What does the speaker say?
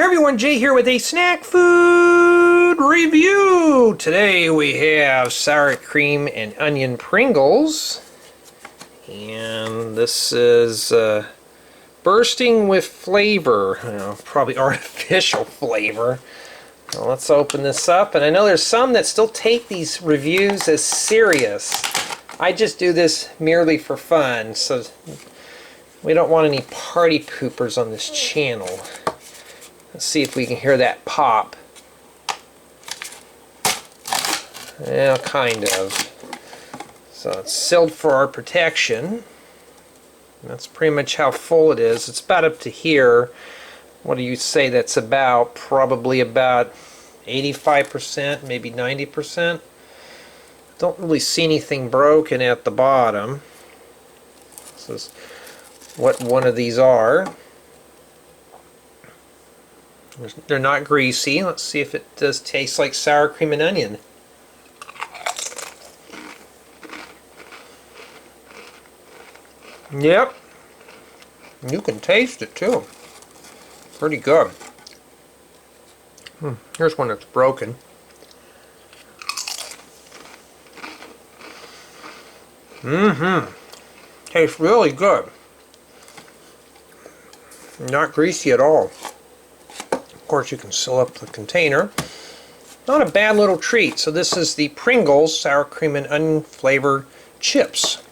Hey everyone, Jay here with a snack food review. Today we have sour cream and onion Pringles. And this is bursting with flavor, probably artificial flavor. Well, let's open this up. And I know there's some that still take these reviews as serious. I just do this merely for fun, so we don't want any party poopers on this channel. Let's see if we can hear that pop. Yeah, kind of. So it's sealed for our protection. That's pretty much how full it is. It's about up to here. What do you say that's about? Probably about 85%, maybe 90%. Don't really see anything broken at the bottom. This is what one of these are. They're not greasy. Let's see if it does taste like sour cream and onion. Yep. You can taste it too. Pretty good. Here's one that's broken. Tastes really good. Not greasy at all. Of course, you can seal up the container. Not a bad little treat. So this is the Pringles sour cream and onion flavor chips.